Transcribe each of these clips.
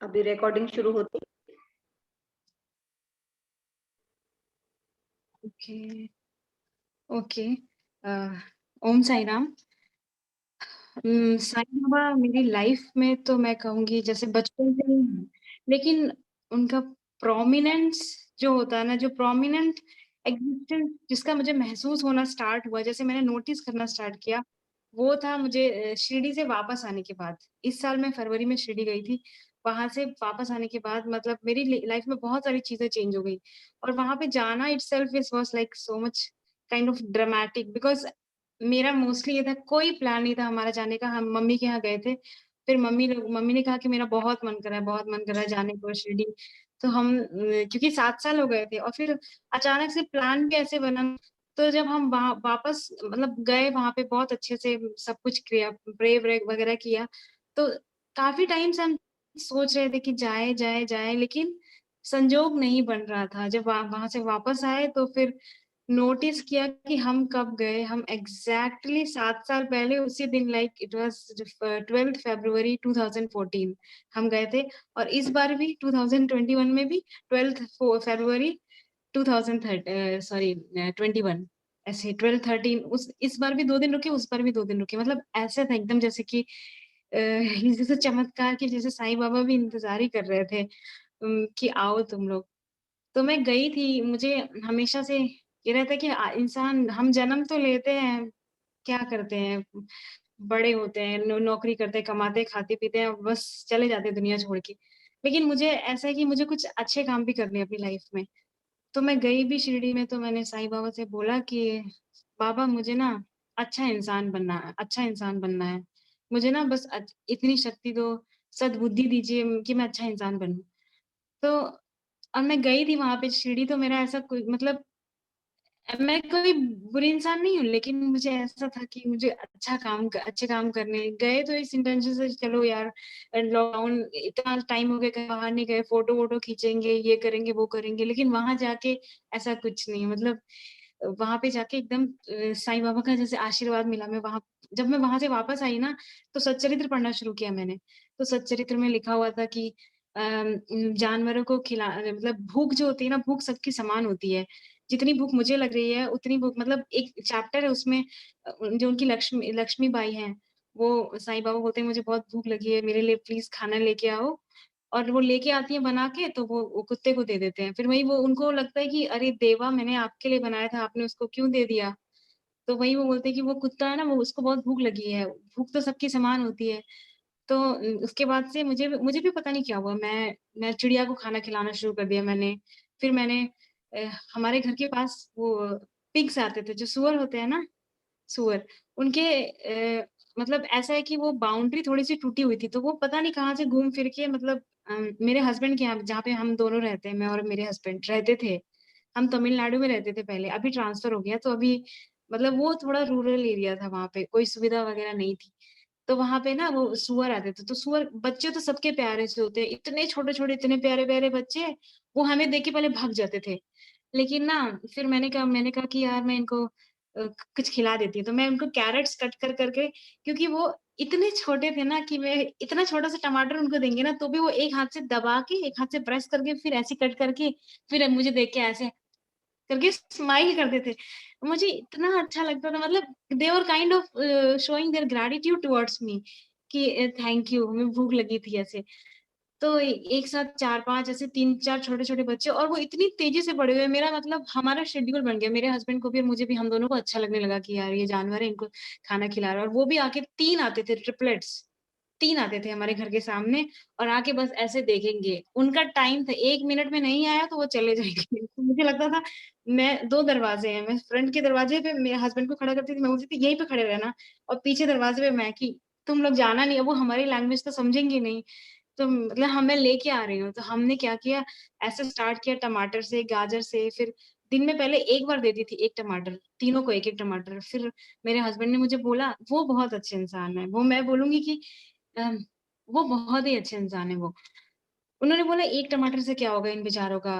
अभी रिकॉर्डिंग शुरू होती। ओके। ओके। ओम साई राम। साईं बाबा मेरी लाइफ में तो मैं कहूँगी जैसे बचपन से ही हैं, लेकिन उनका प्रोमिनेंस जो होता है ना, जो प्रोमिनेंट एग्जिस्टेंस जिसका मुझे महसूस होना स्टार्ट हुआ, जैसे मैंने नोटिस करना स्टार्ट किया, वो था मुझे शिरडी से वापस आने के बाद। इस साल मैं फरवरी में शिरडी गई थी। वहाँ से वापस आने के बाद मतलब मेरी लाइफ में बहुत सारी चीज़ें चेंज हो गई और वहाँ पे जाना itself is was like so much kind of dramatic because मेरा मोस्टली ये था, कोई प्लान नहीं था हमारा जाने का, हम मम्मी के यहाँ गए थे। फिर मम्मी ने कहा कि मेरा बहुत मन कर रहा है, बहुत मन कर रहा है जाने को शिरडी। तो हम क्योंकि 7 साल हो गए थे और फिर अचानक से प्लान भी ऐसे बना, तो जब हम वहाँ वापस मतलब गए वहाँ पे बहुत अच्छे से सब कुछ किया, प्रे व्रे वगैरह किया। तो काफ़ी टाइम से हम सोच रहे थे कि जाएँ, जाएँ, जाएँ लेकिन संजोग नहीं बन रहा था। जब वहाँ से वापस आए तो फिर नोटिस किया कि हम कब गए, हम एग्ज़ैक्टली 7 साल पहले उसी दिन लाइक इट वाज़ 12th फरवरी 2014 हम गए थे और इस बार भी 2021 में भी 12th फरवरी 21 ऐसे 12-13 उस इस बार भी 2 दिन रुके, उस बार भी 2 दिन रुके। मतलब ऐसा था एकदम जैसे कि जैसे चमत्कार के जैसे साईं बाबा भी इंतज़ार ही कर रहे थे कि आओ तुम लोग। तो मैं गई थी, मुझे हमेशा से ये रहता है कि इंसान हम जन्म तो लेते हैं, क्या करते हैं, बड़े होते हैं, नौकरी करते हैं, कमाते हैं, खाते-पीते हैं, बस चले जाते हैं दुनिया छोड़ के। लेकिन मुझे ऐसा है कि मुझे कुछ अच्छे काम भी करने हैं अपनी लाइफ में। तो मैं गई भी शिरडी में तो मैंने साईं बाबा से बोला कि बाबा मुझे ना अच्छा इंसान बनना है। मुझे ना बस इतनी शक्ति दो, सद्बुद्धि दीजिए कि मैं अच्छा इंसान बनूँ। तो मैं गई थी वहाँ पे शिरडी तो मेरा ऐसा कोई मतलब मैं कोई बुरी इंसान नहीं हूँ, लेकिन मुझे ऐसा था कि मुझे अच्छे काम करने गए तो इस इंटेंशन से चलो यार लॉकडाउन इतना टाइम हो गया कहीं बाहर नहीं गए, फ़ोटो-वोटो खींचेंगे, ये करेंगे, वो करेंगे, लेकिन वहाँ जाके ऐसा कुछ नहीं मतलब वहाँ पे जाके एकदम साईं बाबा का जैसे आशीर्वाद मिला। मैं वहाँ जब मैं वहाँ से वापस आई ना, तो सच्चरित्र पढ़ना शुरू किया मैंने। तो सच्चरित्र में लिखा हुआ था कि जानवरों को मतलब भूख जो होती है ना, भूख सबकी समान होती है। जितनी भूख मुझे लग रही है, उतनी भूख मतलब एक चैप्टर है उसमें जो उनकी लक्ष्मी बाई हैं, वो साईं बाबा बोलते हैं, "मुझे बहुत भूख लगी है, मेरे लिए प्लीज़ खाना लेके आओ।" और वो लेके आती हैं बना के, तो वो कुत्ते को दे देते हैं। फिर वही वो उनको लगता है कि, "अरे देवा! मैंने आपके लिए बनाया था, आपने उसको क्यों दे दिया?" तो वही वो बोलते हैं कि वो कुत्ता है ना, वो उसको बहुत भूख लगी है। भूख तो सबकी समान होती है। तो उसके बाद से मुझे भी पता नहीं क्या हुआ, मैं चिड़िया को खाना खिलाना शुरू कर दिया मैंने। फिर मैंने हमारे घर के पास वो पिग्स आते थे, जो सूअर होते हैं ना, सूअर, उनके मतलब ऐसा है कि वो बाउंड्री थोड़ी-सी टूटी हुई थी, तो वो पता नहीं कहाँ से घूम फिर के मतलब मेरे हस्बैंड के यहाँ जहाँ पे हम दोनों रहते हैं, मैं और मेरे हस्बैंड रहते थे। हम तमिलनाडु में रहते थे पहले, अभी ट्रांसफ़र हो गया, तो अभी मतलब वो थोड़ा रूरल एरिया था वहाँ पे, कोई सुविधा वगैरह नहीं थी। तो वहाँ पे ना वो सूअर आते थे, तो सूअर बच्चे तो सबके प्यारे से होते हैं, इतने छोटे-छोटे, इतने प्यारे-प्यारे बच्चे, वो हमें देख के पहले भाग जाते थे। लेकिन ना फिर मैंने कहा कि यार मैं इनको कुछ खिला देती हूँ, तो मैं उनको कैरट्स कट कर के क्योंकि वो इतने छोटे थे ना कि मैं इतना छोटा-सा टमाटर उनको देंगे ना, तो भी वो एक हाथ से दबा के, एक हाथ से प्रेस करके, फिर ऐसे कट करके, फिर मुझे देख के ऐसे करके स्माइल करते थे। मुझे इतना अच्छा लगता था मतलब they were kind of showing their gratitude towards me कि थैंक यू हमें भूख लगी थी ऐसे। तो एक साथ 4-5 ऐसे 3-4 छोटे-छोटे बच्चे और वो इतनी तेज़ी से बड़े हुए, मेरा मतलब हमारा शेड्यूल बन गया। मेरे हस्बैंड को भी और मुझे भी हम दोनों को अच्छा लगने लगा कि यार ये जानवर है, इनको खाना खिला रहा है और वो भी आके 3 आते थे ट्रिपलेट्स, 3 आते थे हमारे घर के सामने और आके बस ऐसे देखेंगे। उनका टाइम था 1 मिनट में नहीं आया तो वो चले जाएँगे। तो मुझे लगता था मैं 2 दरवाज़े हैं, मैं फ्रंट के दरवाज़े पे मेरे हस्बैंड को खड़ा करती थी, मैं बोलती थी यहीं पे खड़े रहना और पीछे दरवाज़े पे मैं कि तुम लोग जाना नहीं है, वो हमारी लैंग्वेज तो समझेंगे नहीं। तो मतलब हाँ, मैं लेके आ रही हूँ, तो हमने क्या किया, ऐसे स्टार्ट किया टमाटर से, गाजर से, फिर दिन में पहले 1 बार देती थी 1 टमाटर, तीनों को 1-1 टमाटर। फिर मेरे हस्बैंड ने मुझे बोला, वो बहुत अच्छे इंसान हैं, वो मैं बोलूँगी कि अ, वो बहुत ही अच्छे इंसान हैं वो। उन्होंने बोला 1 टमाटर से क्या होगा इन बेचारों का?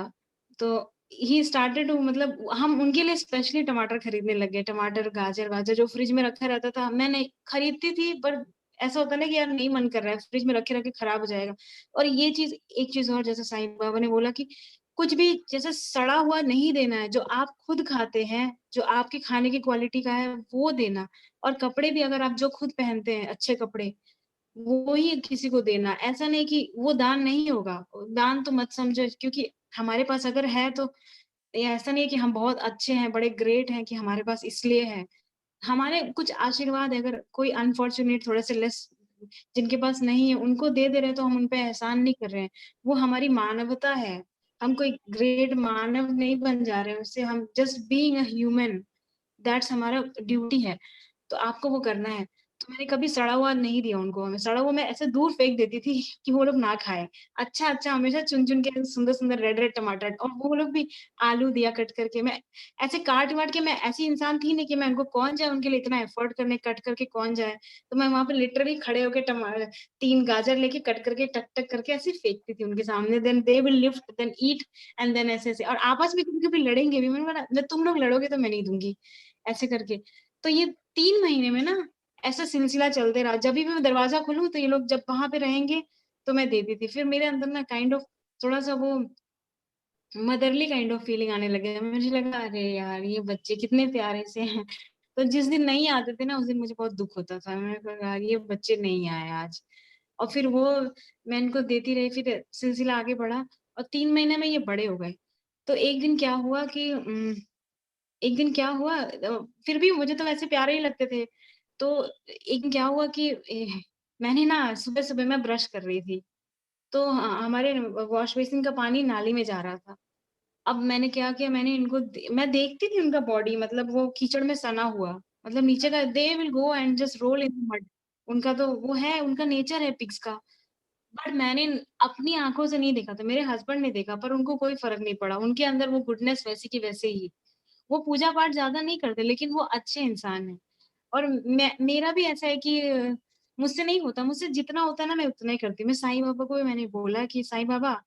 तो ही स्टार्टेड टू मतलब हम उनके लिए स्पेशली टमाटर खरीदने लग गए, टमाटर, गाजर-वाजर जो फ्रिज में रखा रहता था, मैं नहीं खरीदती थी पर ऐसा होता है ना कि यार नहीं मन कर रहा है, फ्रिज में रखे-रखे खराब हो जाएगा। और ये चीज़ एक चीज़ और जैसे साईं बाबा ने बोला कि कुछ भी जैसे सड़ा हुआ नहीं देना है, जो आप खुद खाते हैं, जो आपके खाने की क्वालिटी का है, वो देना। और कपड़े भी अगर आप जो खुद पहनते हैं, अच्छे कपड़े, वो ही किसी को देना। ऐसा नहीं कि वो दान नहीं होगा, दान तो मत समझो क्योंकि हमारे पास अगर है तो ये ऐसा नहीं है कि हम बहुत अच्छे हैं, बड़े ग्रेट हैं कि हमारे पास इसलिए है। हमारे कुछ आशीर्वाद है, अगर कोई अनफॉर्च्यूनेट थोड़े-से लेस जिनके पास नहीं है, उनको दे दे रहे हैं तो हम उन पे एहसान नहीं कर रहे हैं। वो हमारी मानवता है। हम कोई ग्रेट मानव नहीं बन जा रहे हैं, उससे हम just being a human that's हमारा ड्यूटी है। तो आपको वो करना है। तो मैंने कभी सड़ा हुआ नहीं दिया उनको, मैं सड़ा हुआ मैं ऐसे दूर फेंक देती थी कि वो लोग ना खाएँ। अच्छा-अच्छा हमेशा चुन-चुन के सुंदर-सुंदर रेड-रेड टमाटर और वो लोग भी आलू दिया कट करके। मैं ऐसे काट-वाट के मैं ऐसी इंसान थी नहीं कि मैं उनको कौन जाए उनके लिए इतना एफर्ट करने, कट करके कौन जाए। तो मैं वहाँ पे लिटरली खड़े होके 3 गाजर लेके कट करके टक-टक करके ऐसे फेंकती थी उनके सामने। Then they will lift then eat and then ऐसे-ऐसे और आपस में कभी-कभी लड़ेंगे भी। मैंने बोला, "जब तुम लोग लड़ोगे तो मैं नहीं दूँगी।" ऐसे करके। तो ये 3 महीने में ना ऐसा सिलसिला चलते रहा। जभी भी मैं दरवाज़ा खोलूँ तो ये लोग जब वहाँ पे रहेंगे तो मैं देती थी। फिर मेरे अंदर ना काइंड ऑफ थोड़ा-सा वो मदरली काइंड ऑफ फीलिंग आने लगे। मुझे लगा अरे यार! ये बच्चे कितने प्यारे से हैं। तो जिस दिन नहीं आते थे ना उस दिन मुझे बहुत दुःख होता था। मैंने कहा यार ये बच्चे नहीं आए आज। और फिर वो मैं इनको देती रही फिर सिलसिला आगे बढ़ा और 3 महीने में ये बड़े हो गए। तो एक दिन क्या हुआ कि एक दिन क्या हुआ फिर भी मुझे तो वैसे प्यारे ही लगते थे। तो एक दिन क्या हुआ कि मैंने ना सुबह-सुबह मैं ब्रश कर रही थी, तो हमारे वॉश बेसिन का पानी नाली में जा रहा था। अब मैंने क्या किया मैंने इनको मैं देखती थी उनका बॉडी मतलब वो कीचड़ में सना हुआ, मतलब नीचे का they will go and just roll in the mud उनका तो वो है, उनका नेचर है पिग्स का। बट मैंने अपनी आँखों से नहीं देखा था, मेरे हस्बैंड ने देखा पर उनको कोई फ़र्क नहीं पड़ा। उनके अंदर वो गुडनेस वैसी की वैसे ही। वो पूजा-पाठ ज़्यादा नहीं करते लेकिन वो अच्छे इंसान हैं। और मैं मेरा भी ऐसा है कि मुझसे नहीं होता, मुझसे जितना होता है ना मैं उतना ही करती हूँ। मैं साईं बाबा को भी मैंने बोला कि साईं बाबा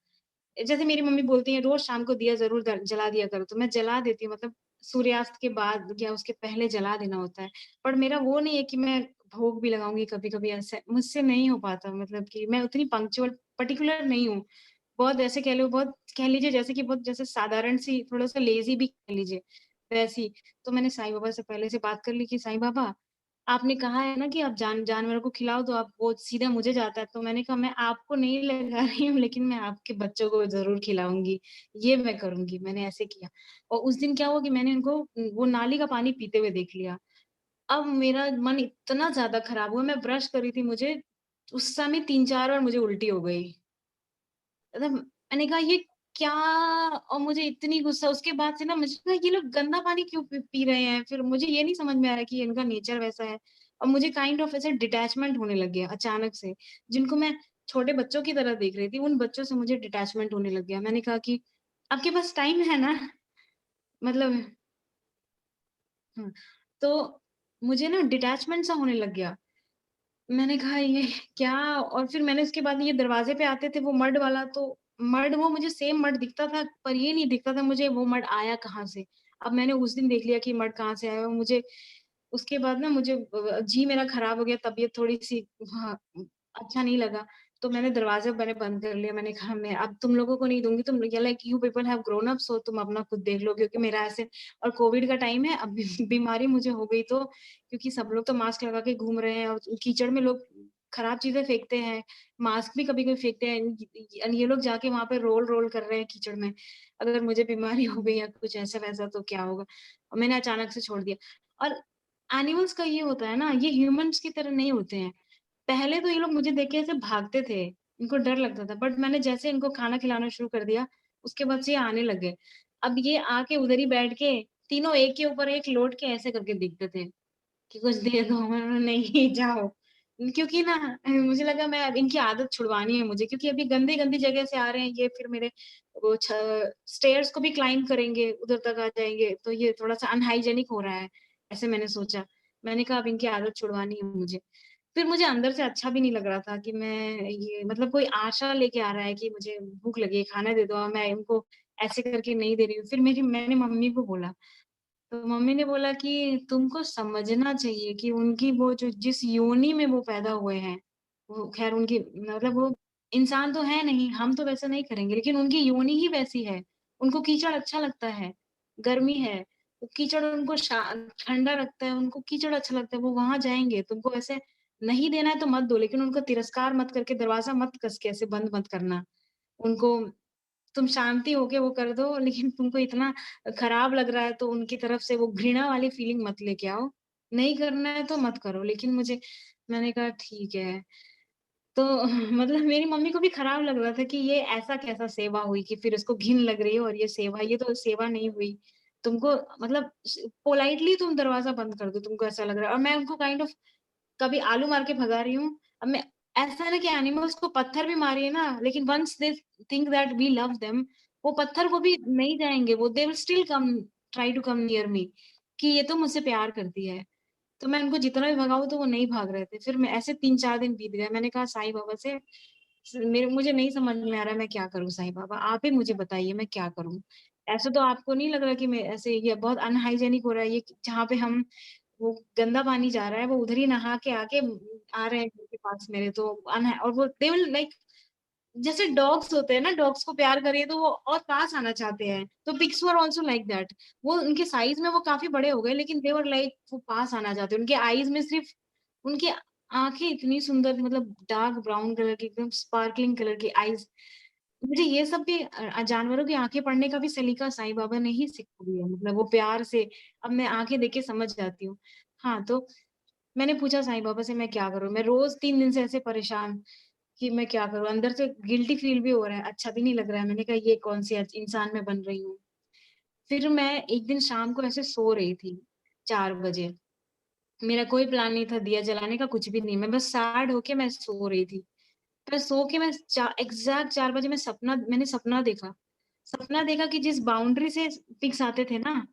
जैसे मेरी मम्मी बोलती हैं रोज़ शाम को दिया ज़रूर जला दिया करो, तो मैं जला देती हूँ मतलब सूर्यास्त के बाद या उसके पहले जला देना होता है। पर मेरा वो नहीं है कि मैं भोग भी लगाऊँगी कभी-कभी ऐसे मुझसे नहीं हो पाता मतलब कि मैं उतनी पंक्चुअल पर्टिकुलर नहीं हूँ। बहुत ऐसे कह लो बहुत कह लीजिए जैसे कि बहुत जैसे साधारण सी थोड़ा-सा लेज़ी भी कह लीजिए, वैसी। तो मैंने साईं बाबा से पहले से बात कर ली कि साईं बाबा आपने कहा है ना कि आप जानवरों को खिलाओ तो आप वो सीधा मुझे जाता है, तो मैंने कहा मैं आपको नहीं लगा रही हूँ लेकिन मैं आपके बच्चों को ज़रूर खिलाऊँगी, ये मैं करूँगी, मैंने ऐसे किया। और उस दिन क्या हुआ कि मैंने उनको वो नाली का पानी पीते हुए देख लिया। अब मेरा मन इतना ज़्यादा खराब हुआ, मैं ब्रश कर रही थी मुझे उस समय 3-4 बार मुझे उल्टी हो गई। मतलब मैंने कहा ये क्या और मुझे इतनी गुस्सा उसके बाद से ना मुझे लगा ये लोग गंदा पानी क्यों पी रहे हैं? फिर मुझे ये नहीं समझ में आ रहा कि इनका नेचर वैसा है और मुझे काइंड ऑफ ऐसे डिटैचमेंट होने लग गया अचानक से। जिनको मैं छोटे बच्चों की तरह देख रही थी, उन बच्चों से मुझे डिटैचमेंट होने लग गया। मैंने कहा कि आपके पास टाइम है ना? मतलब हुँ, तो मुझे ना डिटैचमेंट सा होने लग गया। मैंने कहा ये क्या और फिर मैंने उसके बाद ये दरवाज़े पे आते थे वो मड वाला तो मड वो मुझे सेम मड दिखता था, पर ये नहीं दिखता था मुझे वो मड आया कहाँ से। अब मैंने उस दिन देख लिया कि मड कहाँ से आया और मुझे उसके बाद ना मुझे जी मेरा खराब हो गया, तबीयत थोड़ी-सी हाँ, अच्छा नहीं लगा। तो मैंने दरवाज़ा मैंने बंद कर लिया। मैंने कहा मैं अब तुम लोगों को नहीं दूँगी, तुम like you people have grown up so तुम अपना खुद देख लो क्योंकि मेरा ऐसे और कोविड का टाइम है, अब बीमारी मुझे हो गई तो क्योंकि सब लोग तो मास्क लगा के घूम रहे हैं और कीचड़ में लोग खराब चीज़ें फेंकते हैं, मास्क भी कभी-कभी फेंकते हैं। ये लोग जाके वहाँ पे रोल-रोल कर रहे हैं कीचड़ में। अगर मुझे बीमारी हो गई या कुछ ऐसा-वैसा तो क्या होगा? और मैंने अचानक से छोड़ दिया। और एनिमल्स का ये होता है ना, ये ह्यूमन्स की तरह नहीं होते हैं। पहले तो ये लोग मुझे देख के ऐसे भागते थे, इनको डर लगता था, बट मैंने जैसे इनको खाना खिलाना शुरू कर दिया, उसके बाद से ये आने लग गए। अब ये आके उधर ही बैठ के तीनों एक के ऊपर एक लोट के ऐसे करके दिखते थे। कि कुछ दे दो मैंने बोला नहीं जाओ। क्योंकि ना मुझे लगा मैं अब इनकी आदत छुड़वानी है मुझे क्योंकि अभी गंदी-गंदी जगह से आ रहे हैं ये फिर मेरे वो स्टेयर्स को भी क्लाइंब करेंगे, उधर तक आ जाएँगे, तो ये थोड़ा-सा अनहाइजीनिक हो रहा है, ऐसे मैंने सोचा। मैंने कहा अब इनकी आदत छुड़वानी है मुझे। फिर मुझे अंदर से अच्छा भी नहीं लग रहा था कि मैं ये मतलब कोई आशा लेके आ रहा है कि मुझे भूख लगी है, खाना दे दो और मैं इनको ऐसे करके नहीं दे रही हूँ। फिर मेरी मैंने मम्मी को बोला तो मम्मी ने बोला कि तुमको समझना चाहिए कि उनकी वो जो जिस योनि में वो पैदा हुए हैं, वो ख़ैर उनकी मतलब वो इंसान तो है नहीं, हम तो वैसा नहीं करेंगे, लेकिन उनकी योनि ही वैसी है। उनको कीचड़ अच्छा लगता है, गर्मी है, वो कीचड़ उनको ठंडा लगता है, उनको कीचड़ अच्छा लगता है, वो वहाँ जाएँगे। तुमको ऐसे नहीं देना है तो मत दो, लेकिन उनको तिरस्कार मत करके दरवाज़ा मत कस के ऐसे बंद मत करना। उनको तुम शांति होके वो कर दो, लेकिन तुमको इतना खराब लग रहा है तो उनकी तरफ से वो घृणा वाली फीलिंग मत लेके आओ। नहीं करना है तो मत करो, लेकिन मुझे मैंने कहा ठीक है। तो मतलब मेरी मम्मी को भी खराब लग रहा था कि ये ऐसा कैसा सेवा हुई कि फिर उसको घिन लग रही है और ये तो सेवा नहीं हुई। तुमको मतलब पोलाइटली तुम दरवाज़ा बंद कर दो, तुमको ऐसा लग रहा है और मैं उनको काइंड ऑफ कभी आलू मार के भगा रही हूँ। अब मैं ऐसा है ना कि एनिमल्स को पत्थर भी मारिए ना, लेकिन once they think that we love them, वो पत्थर को भी नहीं जाएँगे, वो they will still come try to come near me कि ये तो मुझसे प्यार करती है। तो मैं उनको जितना भी भगाऊँ तो वो नहीं भाग रहे थे। फिर मैं ऐसे 3-4 दिन बीत गए। मैंने कहा साईं बाबा से मुझे नहीं समझ में आ रहा है मैं क्या करूँ साईं बाबा? आप ही मुझे बताइए मैं क्या करूँ? ऐसे तो आपको नहीं लग रहा कि मैं ऐसे ये बहुत अनहाइजीनिक हो रहा है ये जहाँ पे हम वो गंदा पानी जा रहा है, वो उधर ही नहा के आके आ रहे हैं घर के पास मेरे तो और वो दे विल लाइक जैसे डॉग्स होते हैं ना, डॉग्स को प्यार करिए तो वो और पास आना चाहते हैं। तो pigs were also like that. वो उनके साइज़ में वो काफ़ी बड़े हो गए लेकिन दे वर लाइक वो पास आना चाहते हैं। उनके आईज़ में सिर्फ़ उनकी आँखें इतनी सुंदर मतलब डार्क ब्राउन कलर की एकदम स्पार्कलिंग कलर की आईज़। मुझे ये सब भी जानवरों की आँखें पढ़ने का भी सलीका साईं बाबा ने ही सिखा दिया मतलब वो प्यार से अब मैं आँखें देख के समझ जाती हूँ। हाँ, तो मैंने पूछा साईं बाबा से मैं क्या करूँ? मैं रोज़ 3 दिन से ऐसे परेशान कि मैं क्या करूँ? अंदर से गिल्टी फ़ील भी हो रहा है, अच्छा भी नहीं लग रहा है। मैंने कहा ये कौन-सी इंसान मैं बन रही हूँ। फिर मैं एक दिन शाम को ऐसे सो रही थी 4 बजे। मेरा कोई प्लान नहीं था दिया जलाने का, कुछ भी नहीं। मैं बस सैड होके मैं सो रही थी। मैं सो के मैं एग्ज़ैक्ट 4 बजे मैंने सपना देखा। सपना देखा कि जिस बाउंड्री से पिग्स आते थे ना,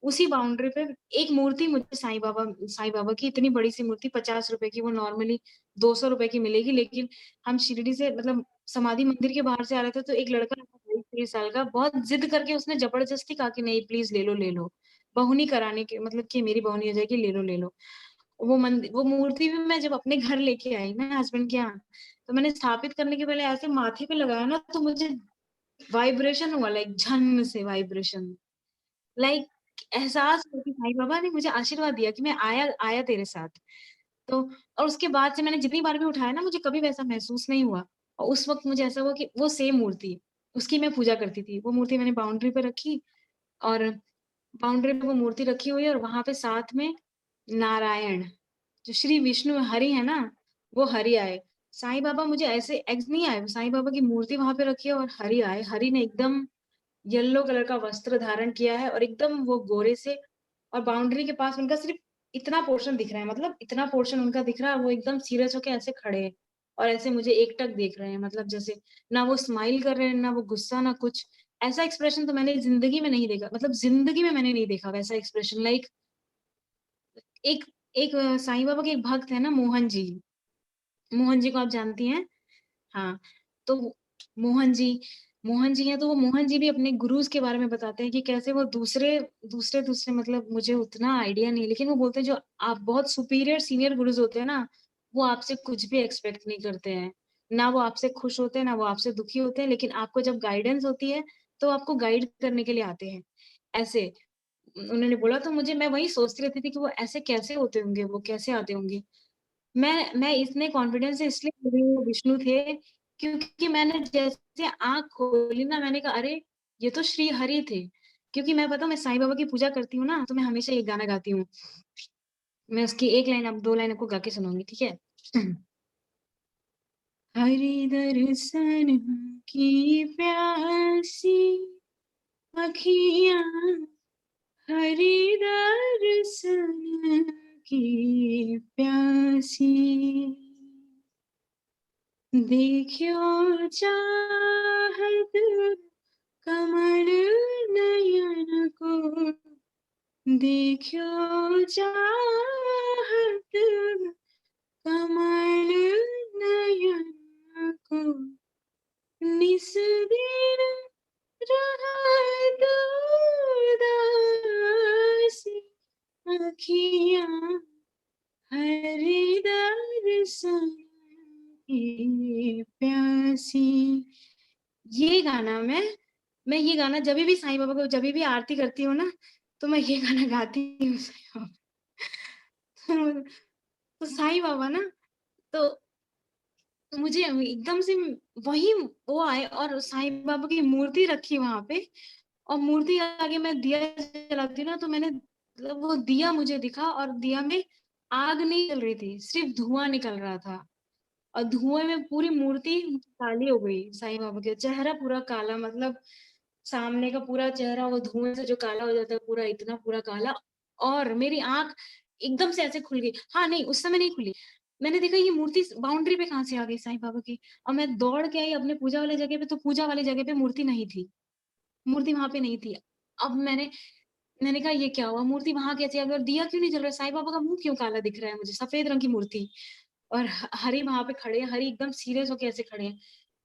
उसी बाउंड्री पे एक मूर्ति मुझे साईं बाबा की इतनी बड़ी-सी मूर्ति ₹50 की वो नॉर्मली ₹200 की मिलेगी, लेकिन हम शिरडी से मतलब समाधि मंदिर के बाहर से आ रहे थे, तो एक लड़का 22-23 साल का बहुत ज़िद करके उसने ज़बरदस्ती कहा कि नहीं प्लीज़ ले लो, ले लो। बहुनी कराने के मतलब कि मेरी बहुनी हो जाएगी, ले लो, ले लो। वो मूर्ति भी मैं जब अपने घर लेके आई ना हस्बैंड के यहाँ, तो मैंने स्थापित करने के पहले ऐसे माथे पे लगाया ना तो मुझे वाइब्रेशन हुआ लाइक झन से वाइब्रेशन। लाइक एहसास हुआ कि साईं बाबा ने मुझे आशीर्वाद दिया कि मैं आया आया तेरे साथ। तो और उसके बाद से मैंने जितनी बार भी उठाया ना मुझे कभी वैसा महसूस नहीं हुआ। और उस वक़्त मुझे ऐसा हुआ कि वो सेम मूर्ति, उसकी मैं पूजा करती थी। वो मूर्ति मैंने बाउंड्री पे रखी और बाउंड्री पे वो मूर्ति रखी हुई है और वहाँ पे साथ में नारायण, जो श्री विष्णु हरि है ना, वो हरि आए। साईं बाबा मुझे ऐसे एग्स नहीं आए, साईं बाबा की मूर्ति वहाँ पे रखी है और हरि आए। हरि ने एकदम येलो कलर का वस्त्र धारण किया है और एकदम वो गोरे से और बाउंड्री के पास उनका सिर्फ इतना पोर्शन दिख रहा है, मतलब इतना पोर्शन उनका दिख रहा है, वो एकदम सीरियस होके ऐसे खड़े हैं और ऐसे मुझे एकटक देख रहे हैं। मतलब जैसे ना वो स्माइल कर रहे हैं, ना वो गुस्सा, ना कुछ। ऐसा एक्सप्रेशन तो मैंने ज़िंदगी में नहीं देखा, मतलब ज़िंदगी में मैंने नहीं देखा वैसा एक्सप्रेशन लाइक एक एक साईं बाबा के एक भक्त है ना मोहन जी को आप जानती हैं? हाँ, तो मोहन जी हैं, तो वो मोहन जी भी अपने गुरुज़ के बारे में बताते हैं कि कैसे वो दूसरे मतलब मुझे उतना आइडिया नहीं है, लेकिन वो बोलते हैं जो आप बहुत सुपीरियर सीनियर गुरुज़ होते हैं ना, वो आपसे कुछ भी एक्सपेक्ट नहीं करते हैं। ना वो आपसे खुश होते हैं, ना वो आपसे दुखी होते हैं, लेकिन आपको जब गाइडेंस होती है, तो आपको गाइड करने के लिए आते हैं। ऐसे उन्होंने बोला तो मैं वही सोचती रहती थी कि वो ऐसे कैसे होते होंगे, वो कैसे आते होंगे? मैं इतने कॉन्फिडेंस से इसलिए बोल रही हूँ वो विष्णु थे, क्योंकि मैंने जैसे आँख खोली ना मैंने कहा अरे! ये तो श्री हरि थे। क्योंकि मैं पता है मैं साईं बाबा की पूजा करती हूँ ना, तो मैं हमेशा ये गाना गाती हूँ। मैं उसकी 1 लाइन अब 2 लाइन आपको गा के सुनाऊँगी, ठीक है? हरि दर्शन की प्यासी अखियाँ हरि दर्शन की प्यासी देखियो चाहत कमल नयन को देखियो चाहत कमल नयन को निस दिन रहत उदासी आँखियाँ हर दर्शन की प्यासी। ये गाना मैं ये गाना जभी भी साईं बाबा को जभी भी आरती करती हूँ ना, तो मैं ये गाना गाती हूँ साईं बाबा। तो साईं बाबा ना, तो मुझे एकदम से वही वो आए और साईं बाबा की मूर्ति रखी वहाँ पे, और मूर्ति के आगे मैं दिया जलाती हूँ ना, तो मैंने मतलब वो दिया मुझे दिखा और दिया में आग नहीं जल रही थी, सिर्फ़ धुआँ निकल रहा था। और धुएँ में पूरी मूर्ति काली हो गई, साईं बाबा का चेहरा पूरा काला, मतलब सामने का पूरा चेहरा वो धुएँ से जो काला हो जाता है पूरा, इतना पूरा काला, और मेरी आँख एकदम से ऐसे खुल गई। हाँ, नहीं उस समय नहीं खुली। मैंने देखा ये मूर्ति स बाउंड्री पे कहाँ से आ गई साईं बाबा की, और मैं दौड़ के आई अपने पूजा वाली जगह पे, तो पूजा वाली जगह पे मूर्ति नहीं थी। मूर्ति वहाँ पे नहीं थी। अब मैंने कहा ये क्या हुआ? मूर्ति वहाँ कैसे आ गई और दिया क्यों नहीं जल रहा है? साईं बाबा का मुँह क्यों काला दिख रहा है मुझे? सफ़ेद रंग की मूर्ति, और हरि वहाँ पे खड़े हैं, हरि एकदम सीरियस होके ऐसे खड़े हैं।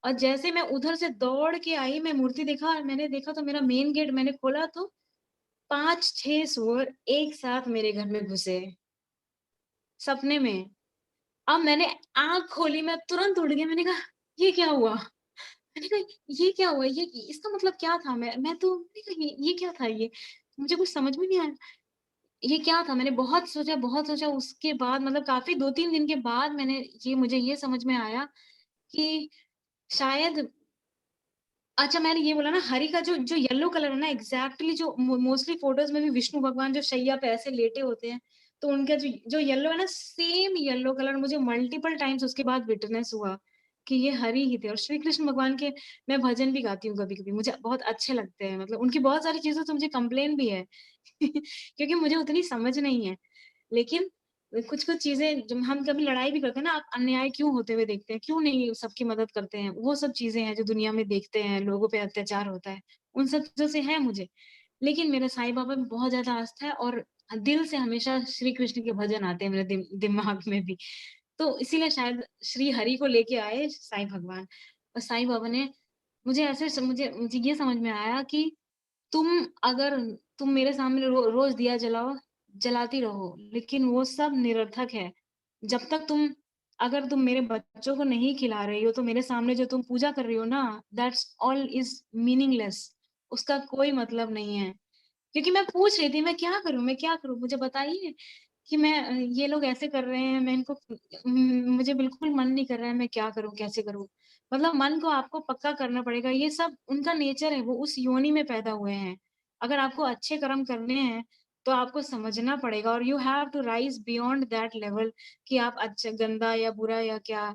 और जैसे मैं उधर से दौड़ के आई, मैं मूर्ति देखा और मैंने देखा तो मेरा मेन गेट मैंने खोला तो 5-6 सुअर एक साथ मेरे घर में घुसे, सपने में। अब मैंने आँख खोली, मैं तुरंत उठ गई, मैंने कहा, "ये क्या हुआ?" मैंने कहा, "ये क्या हुआ? ये इसका मतलब क्या था?" मैं तो मैंने कहा, "ये क्या था ये?" मुझे कुछ समझ में नहीं आया। ये क्या था? मैंने बहुत सोचा, उसके बाद मतलब काफ़ी 2-3 दिन के बाद मुझे ये समझ में आया कि शायद मैंने ये बोला ना, हरि का जो जो येलो कलर है ना, एग्ज़ैक्टली जो मोस्टली फ़ोटोज़ में भी विष्णु भगवान जो शैय्या पे ऐसे लेटे होते हैं, तो उनका जो जो येलो है ना, सेम येलो कलर मुझे मल्टीपल टाइम्स उसके बाद विटनेस हुआ कि ये हरि ही थे। और श्री कृष्ण भगवान के मैं भजन भी गाती हूँ कभी-कभी, मुझे बहुत अच्छे लगते हैं, मतलब उनकी बहुत सारी चीज़ों से मुझे कंप्लेन भी है क्योंकि मुझे उतनी समझ नहीं है। लेकिन कुछ-कुछ चीज़ें जब हम कभी लड़ाई भी करते हैं ना, आप अन्याय क्यों होते हुए देखते हैं? क्यों नहीं सबकी मदद करते हैं? वो सब चीज़ें हैं जो दुनिया में देखते हैं, लोगों पे अत्याचार होता है, उन सब चीज़ों से है मुझे। लेकिन मेरा साईं बाबा में बहुत ज़्यादा आस्था है, और दिल से हमेशा श्री कृष्ण के भजन आते हैं मेरे दिमाग में भी। तो इसीलिए शायद श्री हरि को लेके आए साईं भगवान, और साईं बाबा ने मुझे ऐसे स मुझे ये समझ में आया कि तुम अगर तुम मेरे सामने रोज़ दिया जलाओ, जलाती रहो, लेकिन वो सब निरर्थक है। जब तक अगर तुम मेरे बच्चों को नहीं खिला रही हो, तो मेरे सामने जो तुम पूजा कर रही हो ना, दैट्स ऑल इज़ मीनिंगलेस। उसका कोई मतलब नहीं है। क्योंकि मैं पूछ रही थी, मैं क्या करूँ, मैं क्या करूँ? मुझे बताइए कि ये लोग ऐसे कर रहे हैं, मैं इनको मुझे बिल्कुल मन नहीं कर रहा है, मैं क्या करूँ, कैसे करूँ? मतलब मन को आपको पक्का करना पड़ेगा, ये सब उनका नेचर है, वो उस योनि में पैदा हुए हैं। अगर आपको अच्छे कर्म करने हैं, तो आपको समझना पड़ेगा, और you have to rise beyond that level कि आप अच्छा गंदा या बुरा या क्या।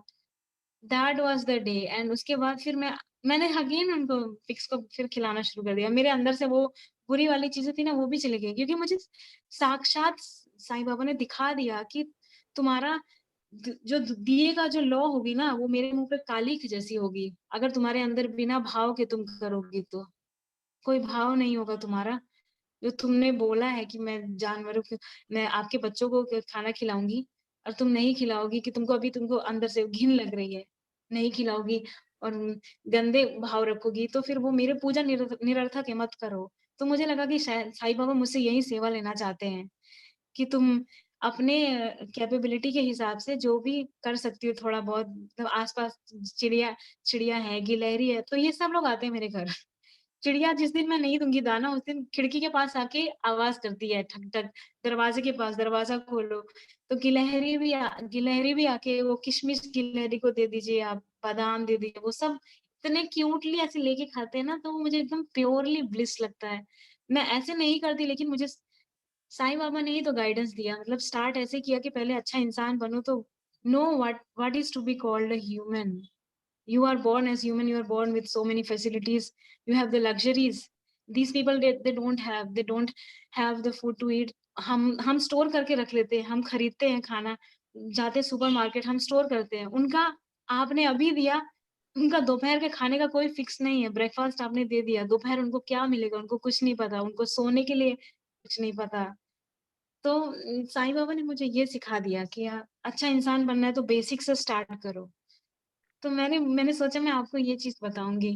That was the day, and उसके बाद फिर मैंने अगेन उनको पिग्स को फिर खिलाना शुरू कर दिया। मेरे अंदर से वो बुरी वाली चीज़ें थी ना, वो भी चली गई, क्योंकि मुझे साक्षात साईं बाबा ने दिखा दिया कि तुम्हारा जो दिए का जो लौ होगी ना, वो मेरे मुँह पे कालिख जैसी होगी। अगर तुम्हारे अंदर बिना भाव के तुम करोगी तो। कोई भाव नहीं होगा तुम्हारा। जो तुमने बोला है कि मैं आपके बच्चों को खाना खिलाऊँगी, और तुम नहीं खिलाओगी, कि तुमको अंदर से घिन लग रही है, नहीं खिलाओगी और गंदे भाव रखोगी, तो फिर वो मेरे पूजा निरर्थक है, मत करो। तो मुझे लगा कि शायद साईं बाबा मुझसे यही सेवा लेना चाहते हैं कि तुम अपने कैपेबिलिटी के हिसाब से जो भी कर सकती हो थोड़ा बहुत, मतलब आस-पास चिड़िया चिड़िया है, गिलहरी है, तो ये सब लोग आते हैं मेरे घर। चिड़िया जिस दिन मैं नहीं दूँगी दाना, उस दिन खिड़की के पास आके आवाज़ करती है, ठक-ठक, दरवाज़े के पास, दरवाज़ा खोलो। तो गिलहरी भी आके वो किशमिश गिलहरी को दे दीजिए आप, बादाम दे दीजिए, वो सब इतने क्यूटली ऐसे लेके खाते हैं ना, तो वो मुझे एकदम प्योरली ब्लिस लगता है। मैं ऐसे नहीं करती, लेकिन मुझे साईं बाबा ने ही तो गाइडेंस दिया, मतलब स्टार्ट ऐसे किया कि पहले अच्छा इंसान बनो, तो know what is to be called a human. You are born as human, you are born with so many facilities, you have the luxuries. These people they don't have the food to eat. हम store करके रख लेते हैं, हम खरीदते हैं खाना, जाते हैं सुपरमार्केट, हम स्टोर करते हैं। उनका आपने अभी दिया, उनका दोपहर के खाने का कोई फिक्स नहीं है, ब्रेकफ़ास्ट आपने दे दिया, दोपहर उनको क्या मिलेगा, उनको कुछ नहीं पता, उनको सोने के लिए कुछ नहीं पता। तो साईं बाबा ने मुझे ये सिखा दिया कि अच्छा इंसान बनना है तो बेसिक से स्टार्ट करो। तो मैंने मैंने सोचा मैं आपको ये चीज़ बताऊँगी।